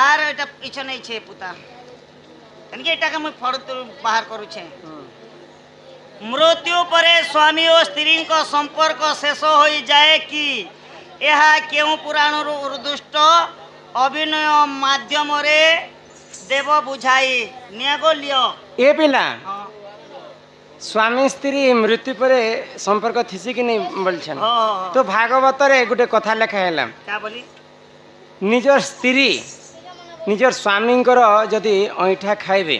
আর এটা কিছু নেই ছে পুতা এনকে এটাকে মুই ফড় বাহার করুছে মৃত্যু পরে স্বামী ও স্ত্রীଙ୍କ সম্পর্ক শেষ হয়ে যায় কি ଏହା কেউ পুরাণর উর্দুষ্ট অভিনয় মাধ্যমরে দেব বুঝাই নিয়ে গো লিও এ পিলা স্বামী স্ত্রী মৃত্যু পরে সম্পর্ক থিসি কি নেই বলছেন তো ভাগবতরে গোটে কথা লেখা হেলাম কা বলি নিজর স্ত্রী নিজর স্বামীঙ্কর যদি অইঠা খাইবে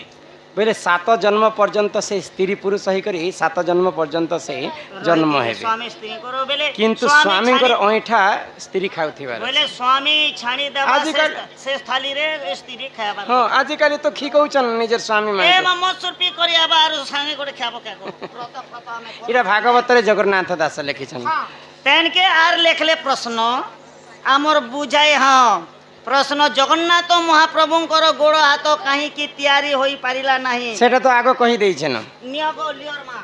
বলে 7 জন্ম পর্যন্ত সেই স্ত্রী পুরুষ হইকরি 7 জন্ম পর্যন্ত সেই জন্ম হেবে স্বামী স্ত্রী করো বলে কিন্তু স্বামীঙ্কর অইঠা স্ত্রী খাউথিবার বলে স্বামী ছাড়ি দেবা সে থালি রে স্ত্রী খাইবা হ্যাঁ আজকালি তো কি কହୁছন নিজর স্বামী এ মানে মামা সুরপি করি আবার সাঙ্গে করে খাবো কে গো প্রত প্রত আমি এটা ভাগবতরে জগন্নাথ দাস লিখিছেন তেনকে আর লেখলে প্রশ্ন আমর বুঝাই হ্যাঁ প্রশ্ন জগন্নাথ মহাপ্রভুঙ্কর গোড় হাত কাহিকি তৈরি হই পারিলা নাহি সেটা তো আগে কহি দেইছেন নিয় গো লিওর মা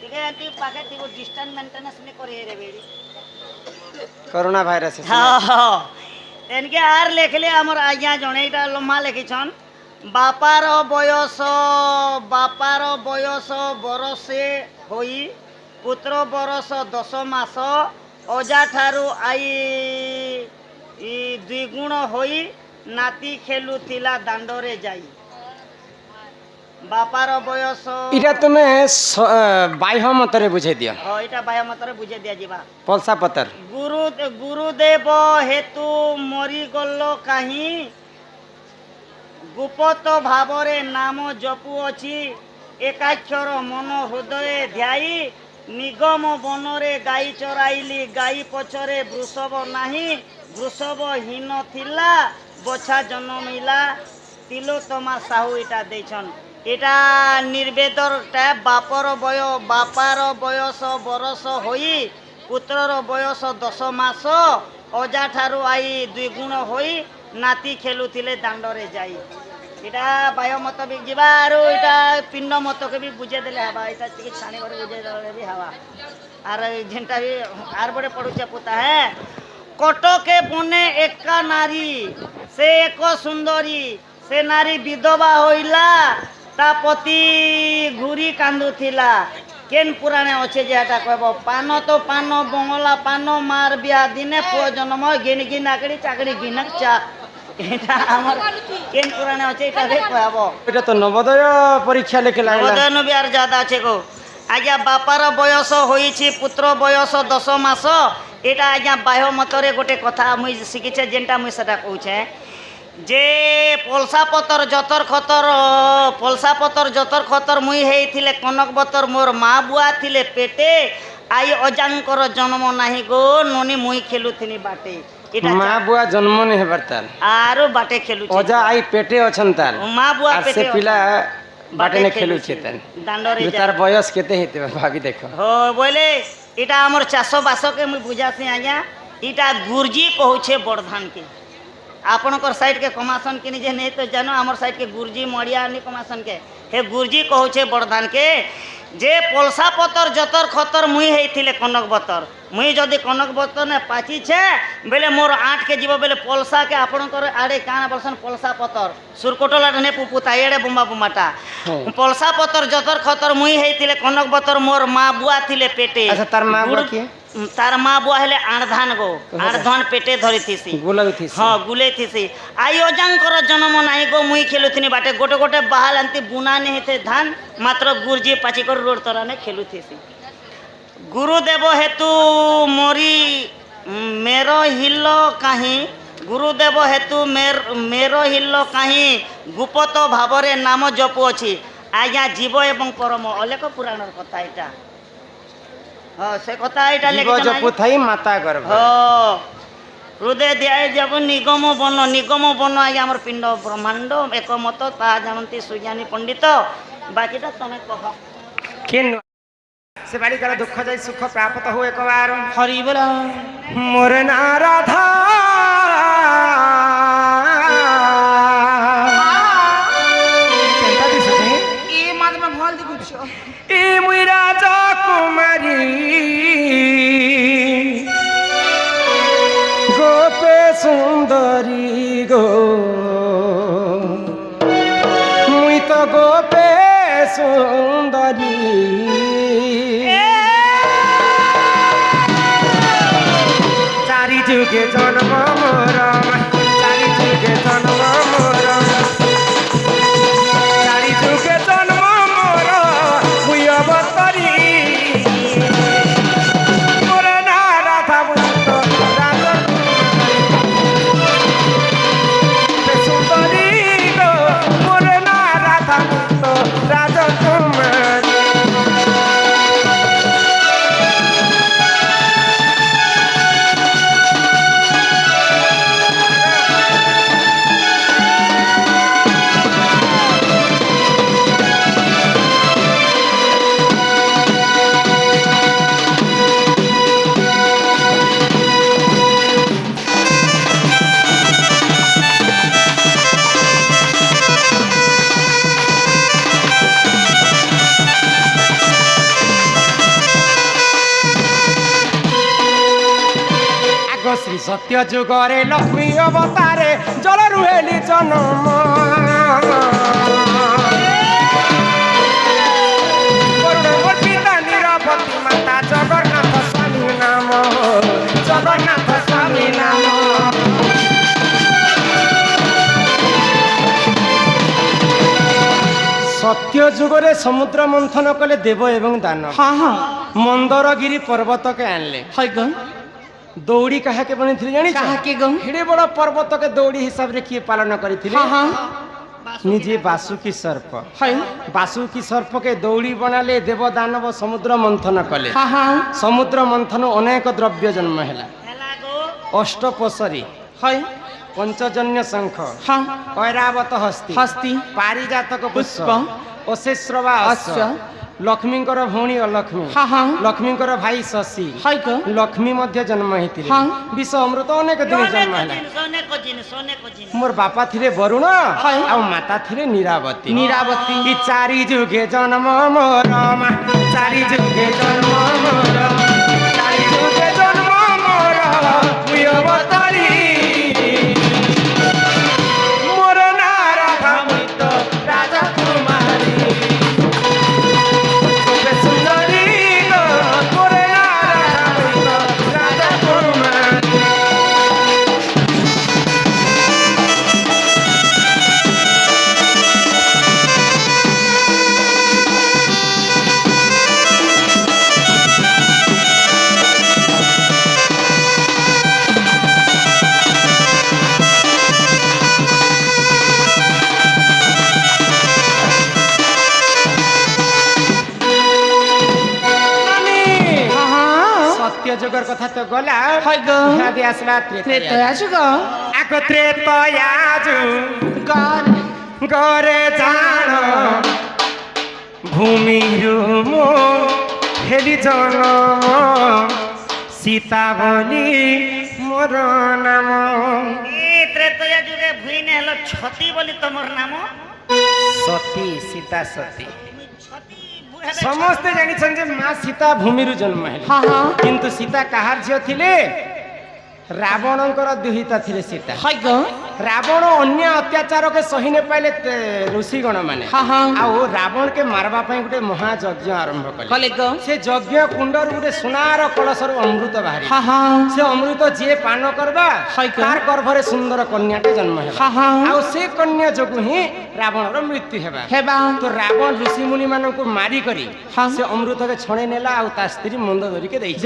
ଟିକେ ଆଣ୍ଟି ପାଖେ ଥିବ ଡିଷ୍ଟାନ୍ସ ମେଣ୍ଟେନାନ୍ସ ନେ କରି ରେ ବେଡି করোনা ভাইরাস ହଁ ଏନକେ ଆର ଲେଖଲେ ଆମର ଆଜ୍ଞା ଜଣେ ଏଇଟା ଲମ୍ମା ଲେଖିଛନ୍ ବାପାର ବୟସ ବରଷେ ହୋଇ ପୁତ୍ର ବରଷ 10 ମାସ ଅଜା ଠାରୁ ଆଇ ଦ୍ୱିଗୁଣ ହୋଇ ନାତି ଖେଲୁଥିଲା ଦାଣ୍ଡରେ ଯାଇ বাপার বয়স এটা তুমি বাহ্য মতরে বুঝাই দিও এটা বাহ্য মতরে বুঝাই দিয়া ଯିବା পলসা পতর গুরুদেব হেতু মরিগল কাহি গুপত ভাবরে নাম জপু অছি একাক্ষর মন হৃদয়ে ধ্যায়ী নিগম বনরে গাই চরাইলি গাই পছরে বৃষভ নাহি বৃষভ হীন থিলা বছা জন্মিলা তিলোত্তমা সাহু এটা ଦେଇଛନ୍ এটা নির্বেদরটা বাপর বয়স বরষ হই পুত্রর বয়স 10 মাস অজা ঠারু আই দ্বিগুণ হই নাতি খেলুলে দাণ্ডরে যাই এটা বাহ্য মত বি যা আর এটা পিণ্ড মতকে বি বুঝে দেলে হবা এটা টিকে ছানি করে বুঝে দেলে বি হবা আর যেটা বি আর বড়ে পড়ুছে পুতা হ্যাঁ কটকে বনে একা নারী সে এক সুন্দরী সে নারী বিধবা হইলা তা পতি ঘুরি কান্দুথিলা কেন পুরাণে অছে যে এটা কইব পান তো পান বঙলা পান মার বিয়া দিনে পুଅ জন্ম গিন গিন আকড়ি চাকড়ি গিনক চা এটা আমার কেন পুরাণে অছে এটা রে কইব এটা তো নবোদয় পরীক্ষা লেখে লাগলা নবোদয় নবি আর জাদা আছে গো আজ্ঞা বাপার বয়স হইছি পুত্র বয়স 10 মাস এটা আজ্ঞা বাহ্য মতরে গোটে কথা মুই শিখিছে যেটা মুই সেটা কହୁছে যে পলসা পতর যতর খতর মুই হেইছিলে কনক বতর মোর মা বুয়া থিলে পেটে আই অজাঙ্কর জন্ম নাহি গো ননি মুই খেলুথিনি বাটে এটা মা বুয়া জন্ম নি হেবার তার আরো বাটে খেলুছে অজা আই পেটে অছন তার মা বুয়া পেটে সে পিলা বাটে নে খেলুছে তার দাণ্ডরে তার বয়স কেতে হেতে ভাবি দেখো হো বলে এটা আমার চাষ বাসকে মুই বুঝাছি আজ্ঞা এটা গুরজি কହୁছে বড়ধান কে आपणकर साइड के कमासन के निजे नहीं तो जानो आमर साइड के गुरजी मड़िया नहीं कमासन के हे गुरजी कहूचे बड़धान के जे पलसा पतर जतर खतर मुई हेइथिले कनक बतर मुई जदि कनक बतर ने पाची छे बेले मोर आठ के जीव बेले पलसा के आपणकर आड़े काना बलसन पलसा पतर सुरकोटला ने पुपुता एड़े बुम्बा बुमाटा पलसा पतर जतर खतर मुई हेइथिले कनक बतर मोर मां बुआ थिले पेटे अच्छा तार मां बुआ के तार माँ बुआ हेले आणधान गो आणधान पेटे धरी थीसी हाँ गुले थीसी आई अजांकर जन्म नाही गो मुई खेलुथिनी बाटे गोटे गोटे बाहाल अंति बुना नहीं हेते धान मात्र गुरजी पाची कर रोड तरा ने खेलु थीसी गुरुदेव हेतु मोरी मेरो हिल्लो काहीं गुरुदेव हेतु मेरो हिल्लो काहीं गुप्त भावरे नाम जपु अछि आज्ञा जीव एवं परम अलेख पुराणर कथा एटा हाँ से कथा এটা জীব জপু থাই মাতা গর্ভ হ্যাঁ হৃদয় দিয়ায় যাব নিগম বন আজ্ঞা আমার পিণ্ড ব্রহ্মাণ্ড একমত তা জানନ୍ତି সুজ্ঞানী পণ্ডিত বাকিটা তুমি কহ কেন সে বালিকার দুঃখ যাই সুখ প্রাপ্ত হো একবার হরি বল মোর না রাধা কেনটা দিছ এ মাদমে ভাল দিগুছ এ মুই রাজা কুমারী গোপে সুন্দর সুন্দরী গো মুই তো গোপে সুন্দরী চারি যুগে জন্ম মোর চারি যুগে জন্ম মোর চারি যুগে জন্ম মোর মুই অবতরী মোর না রাধা বন্ত রাধা সুন্দরী গো মোর না রাধা বন্ত রাজকুমারী শ্রী সত্য যুগরে লক্ষ্মী অবতারে জল রুহেলি জন্ম পিতা নিরপতি মাতা জগন্নাথ স্বামী নাম জগন্নাথ স্বামী নাম সত্য যুগরে সমুদ্র মন্থন কলে দেব এবং দানব মন্দরগিরি পর্বতকে আনলে দৌড়ি কাহাকে বনিଥିଲେ জানি কাহাকে গো হেড়ে বড় পর্বতকে দৌড়ি হিসাবে কি পালন করিଥିଲେ নিজে বাসুকি সর্প বাসুকি সর্পকে দৌড়ি বনালে দেব দানব সমুদ্র মন্থন কলে সমুদ্র মন্থন অনেক দ্রব্য জন্ম হেলা অষ্টপসরি পঞ্চজন্য শঙ্খ ঐরাবত হস্তি হস্তি পারিজাতক পুষ্প অশেশ্রবা অশ্ব লক্ষ্মীঙ্কর ভৌণী অলক্ষ্মী লক্ষ্মীঙ্কর ভাই শশী লক্ষ্মী মধ্য জন্ম হয়েছিল বিষ অমৃত অনেক দিন জন্ম ହେଲା মোর বাপা থিলে বরুণ আর মাতা থিলে নীরাবতী নীরাবতী ই চারি যুগে জন্ম মোর মা চারি যুগে জন্ম মোর চারি যুগে জন্ম মোর মুই অবতারি মোর না রাধা মুই তো রাজকুমারী সুন্দরী গো মোর না রাধা মুই তো রাজকুমারী সত্য যুগর কথা তো গলা ইহাদে আসলা ত্রেতয়া যুগ আগ ত্রেতয়া যুগ গরে জান ভূমিরু মো হেলি জন্ম সীতা বলি মোর নাম এই ত্রেতয়া যুগে ভুইনে হলো ছতি বলি তোমার নাম সতী সীতা সতী ছতি ସମସ୍ତେ ଜାଣିଛନ୍ତି ଯେ ମା ସୀତା ଭୂମିରୁ ଜନ୍ମ ହେଲେ କିନ୍ତୁ ସୀତା କାହାର ଝିଅ ଥିଲେ ରାବଣଙ୍କର ଦୁହିତା ଥିଲେ ସୀତା ରାବଣ ଅନ୍ୟ ଅତ୍ୟାଚାରକେ ସହି ନ ପାଇଲେ ଋଷିଗଣ ମାନେ ଆଉ ରାବଣକେ ମାରବା ପାଇଁ ଗୋଟେ ମହାଯଜ୍ଞ ଆରମ୍ଭ କଲେ ସେ ଯଜ୍ଞ କୁଣ୍ଡରୁ ଗୋଟେ ସୁନାର କଳସରୁ ଅମୃତ ବାହାରି ସେ ଅମୃତ ଯିଏ ପାନ କରିବା ତାର ଗର୍ଭରେ ସୁନ୍ଦର କନ୍ୟାଟେ ଜନ୍ମ ହେବା ଆଉ ସେ କନ୍ୟା ଯୋଗୁ ହିଁ ରାବଣର ମୃତ୍ୟୁ ହେବା ତ ରାବଣ ଋଷି ମୁନି ମାନଙ୍କୁ ମାରି କରି ସେ ଅମୃତକେ ଛଣେଇ ନେଲା ଆଉ ତା ସ୍ତ୍ରୀ ମନ୍ଦ ଧରିକି ଦେଇଛି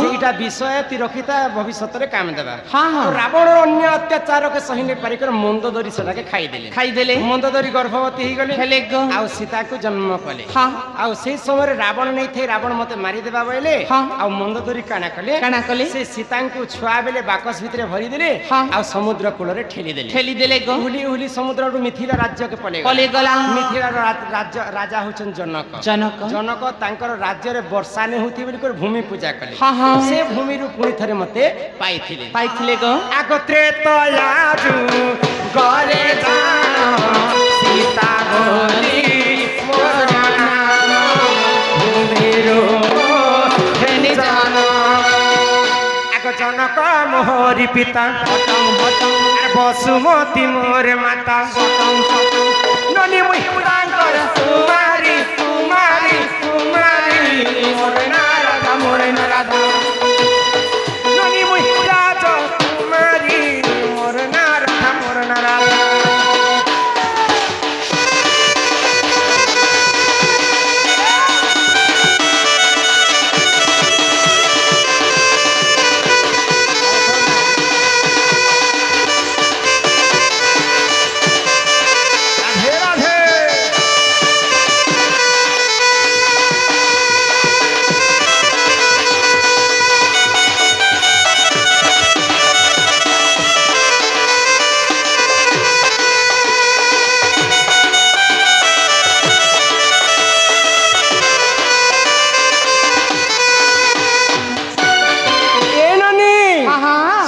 ଏଇଟା ବିଷୟ ତି ରଖିତା ଭବିଷ୍ୟତରେ କାମ ଦେବା ରାବଣର ଅନ୍ୟ ଅତ୍ୟାଚାରକେ ସହି ନ ପାରିକର ମନ୍ଦ ଧରି ସେଟାକେ ଖାଇଦେଲେ ମନ୍ଦ ଧରି ଗର୍ଭବତୀ ହେଇଗଲେ ଆଉ ସୀତାକୁ ଜନ୍ମ କଲେ ଆଉ ସେଇ ସମୟରେ ରାବଣ ନେଇଥାଏ ରାବଣ ମତେ ମାରିଦେବା ବୋଇଲେ ଆଉ ମନ୍ଦ ଧରି କାଣା କଲେ ସେ ସୀତାଙ୍କୁ ଛୁଆ ବେଲେ ବାକସ ଭିତରେ ଭରିଦେଲେ ଆଉ ସମୁଦ୍ର କୂଳରେ ଠେଲିଦେଲେ ହୁଲି ହୁଲି ସମୁଦ୍ରରୁ ମିଥିଳା ରାଜ୍ୟକେ ପଳେଇଗଲା ମିଥିଳାର ରାଜା ହଉଛନ୍ତି ଜନକ ତାଙ୍କର ରାଜ୍ୟରେ ବର୍ଷା ନେ ହଉଥି ବୋଲି ଭୂମି ପୂଜା କଲେ ସେ ଭୂମିରୁ ପୁଣି ଥରେ ମତେ ପାଇଥିଲେ ଆଗ ତ୍ରେତୟା ଗରେ ସୀତା ବୋଲି ମୋର ନାମ ଭୂମିରୁ ହେଲି ଜାନ ଆଗ ଜନକ जनक मोहरी पिता बसुमती मोर माता ननी मुई तांकर कुमारी कुमारी कुमारी मोर ना राधा मोर ना राधा ननी मुई राज कुमारी मोर ना राधा मोर ना राधा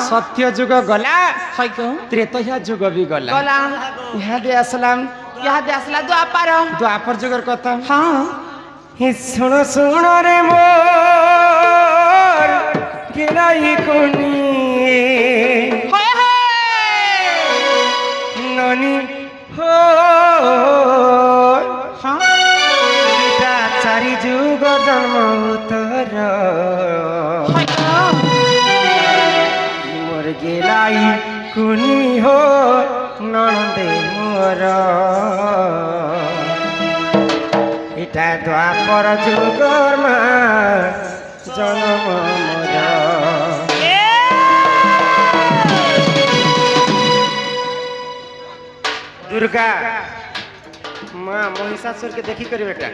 सत्य जुग गला त्रेतया जुग भी गला यहाँ आसलाम द्वापर जुगर कथा हाँ शुण शुण रे मोर गिराई कोनी ननी हो चारि जुग जन्म उतर गेलाई कुनी हो ननदे मोर इटा द्वापर जुगर मा जन्म मोर दुर्गा माँ महिषासुर के देखी करी बेटा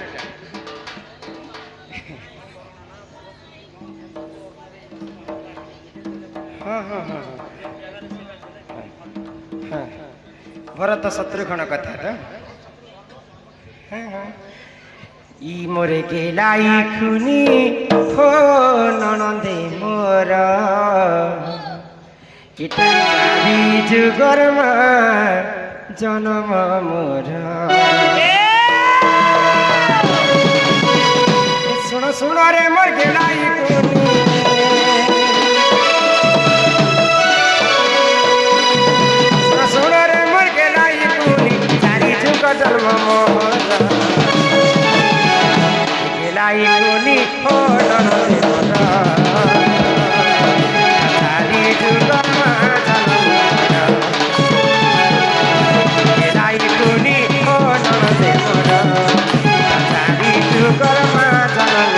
हाँ हाँ हाँ हाँ भरत शत्रुघ्न कथा तो हाँ हाँ ई मोरे गेलाई खुनी हो ननदे मोर इटा जुगर मा जन्म मोर सुनो सुनो रे मोर गेलाई खुनी जन्म मोर गेलाई कोनी हो ननदे मोर चारि जुग मा जन्म गेलाई कोनी हो ननदे मोर चारि जुग मा जन्म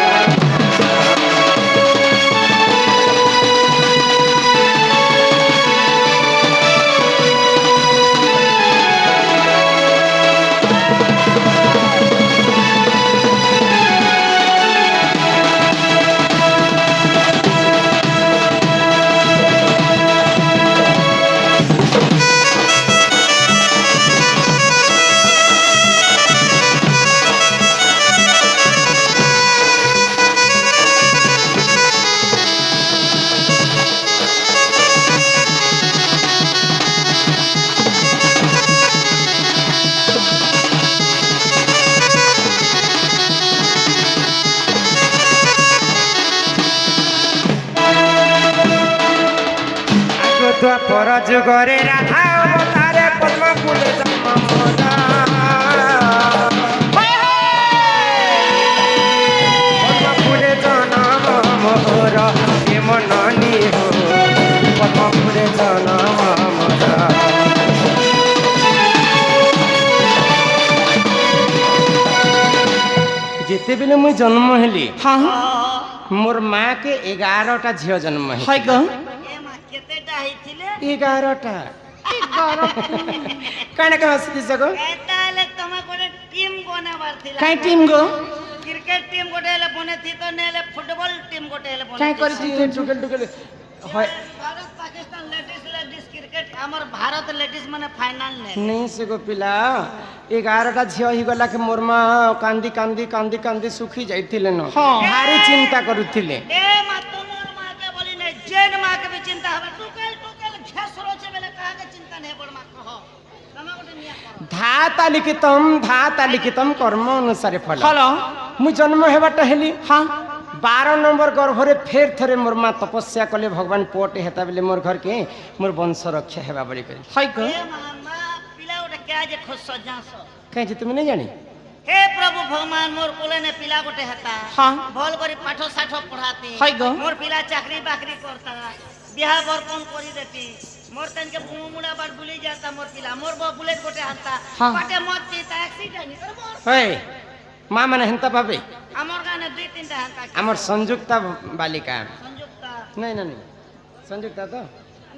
द्वापर जुगरे राधा अवतारे पद्म फूल जन्म मोर पद्म फूल जन्म मोर हे मननी हो पद्म फूल जन्म मोर जिते बेले मुई जन्म हेली हाँ मोर माँ के 11टा झियो जन्म है 11टा काने का हस्ती सको एताले तमे कोने टीम कोने बारथिला काई टीम गो क्रिकेट टीम गोटेले बने थी तो नेले फुटबॉल टीम गोटेले बने काई करी थी टुकल टुकल होय भारत पाकिस्तान लेडीज क्रिकेट हमर भारत लेडीज माने फाइनल ने नहीं सको पिला 11टा झियो ही गला के मोर मां कांदी कांदी कांदी कांदी सुखी जाइथिले न भारी चिंता करूथिले ए मा तोमर मां के बोली नै जेन मां के भी चिंता हबे टुकल टुकल घेसरो छे बेले का के चिंता नै बड़ मां कहो तमे गोटे निया करो धाता लिखितम कर्म अनुसारे फल फल मु जन्म हेबाटा हेली हां 12 नंबर गर्भरे फेर थरे मोर माँ तपस्या कले भगवान पुअटे हेता बेले मोर घर के मोर वंश रक्षा हेबा बोली करी हाय ग हे मामा पिला गोटे क्या जे खुश सजास कहीं तुम नहीं जानी हे प्रभु भगवान मोर कोले ने पिला गोटे हेता हाँ। भल करी पाठ साठ पढ़ाती हाय ग मोर पिला चाकरी बाकरी करता बिहा बर कौन करी देती मोर तन के मुड़ा बार भूली जाता मोर पिला मोर बो बुलेट गोटे हंता हाँ। पाटे मत जीता एक्सीडेंट कर मोर हे माँ माने हेंता भावे हमर गाने दुई तीनटा हंता आमर संयुक्ता बालिका संयुक्ता नहीं नहीं संयुक्ता तो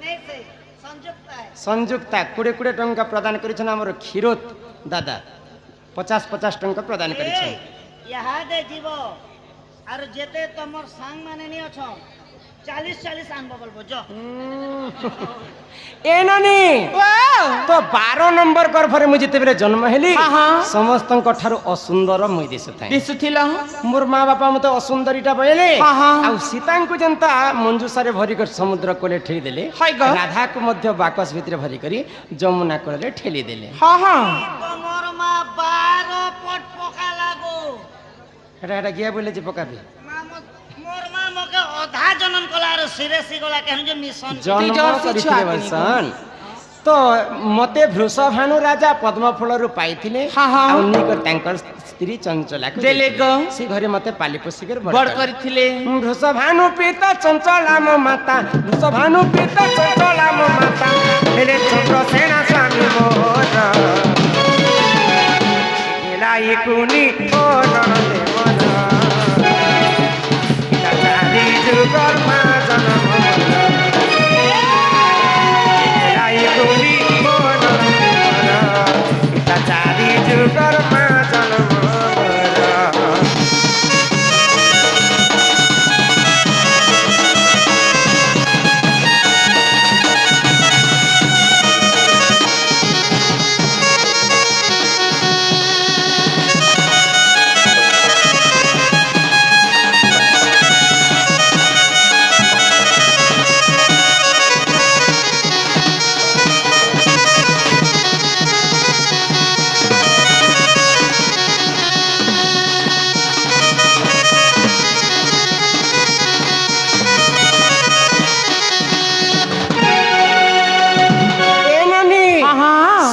नहीं से संयुक्ता है संयुक्ता 20 टंका प्रदान करिछन हमर क्षीरोत दादा 50 टंका प्रदान करिछन यहाँ दे जीव और जेते तमर सांग माने नहीं अछो 40 आनबो बोलबो जो ए नानी तो 12 नंबर गर्भरे मु जिते बेले जन्म हेली हाँ, हाँ। समस्तन ठारू असुंदर मुई दिसु थाई दिसुथिला मोर माँ बापा मते असुंदरीटा बयले हाँ, हाँ। आ सीतांकु जनता मंजूसारे भरी कर समुद्र कोले ठेली देले हाय ग। राधा को मध्य बाकस भितर भरी करी जमुना कोले ठेली देले हाँ हाँ तमर मा 12 पट पका लागो एटा गिया बोले जे पकाबे मोर मा मके अधा जन्म कला र सिरेसी गला कहन जो मिशन जन्म जर्सी करिथिले छुआ वर्षन तो मते वृषभानु राजा पद्मफूल रु पाइथिले हाँ, हाँ। आ उन्नीकर तांकर स्त्री चंचला को देले देथिले। ग। से घरे मते पाली पोसी कर बड़ करथिले वृषभानु पिता चंचला मो माता वृषभानु पिता चंचला मो माता हेले चंद्रसेना स्वामी मोर एलाई कुनी ओ नरदे मन चारी जुगर मा जन्म एलाई कुनी ओ नरदे मन चारी जुगर मा जन्म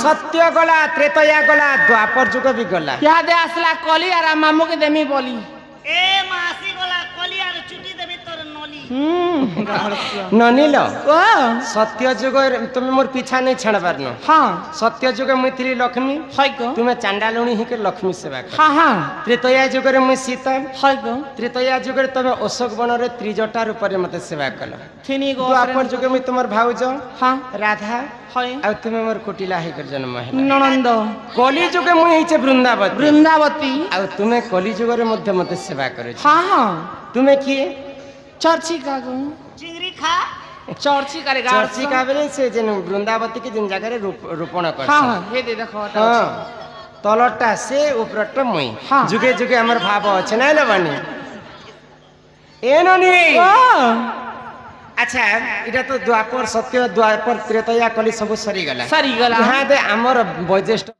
सत्य गला त्रेतया गला द्वापर जुग भी गला क्या दे आसला कली और मामू के देमी बोली ए मासी गला कली और चुटी देबी तोर नली ननिल ओ सत्य जुग तुम मोर पीछा नहीं छाड़ पारन हाँ सत्य जुग मुई थी लक्ष्मी हाय ग तुम्हें चांडालुणी ही के लक्ष्मी सेवा कर हाँ हाँ त्रेतया जुग मुई सीता हाय ग त्रेतया जुग तुम अशोक वन रे त्रिजटा रूप में मते सेवा कल थिनी गो द्वापर जुग मुई तुमर भाउज हाँ राधा हाय आ तुम्हें मोर कुटिला ही कर जन्म है ननंद कली जुग मुई हिचे वृंदावती वृंदावती आ तुम्हें कली जुग रे मध्य मते सेवा करे हाँ हाँ तुम्हें किए चर्ची का गो चिंगरी खा चर्ची करेगा चर्ची का बेले से जेन वृंदावती के जिन जगह रे रोपण कर हाँ हाँ हे दे देखो हाँ तलटा से उपरटा मुई हाँ। जुगे जुगे हमर भाव अच्छे ना लेबनी ए ननी अच्छा इटा तो द्वापर सत्य द्वापर त्रेतया कली सब सरी गला सरी गला यहाँ दे हमर वैज्येष्ठ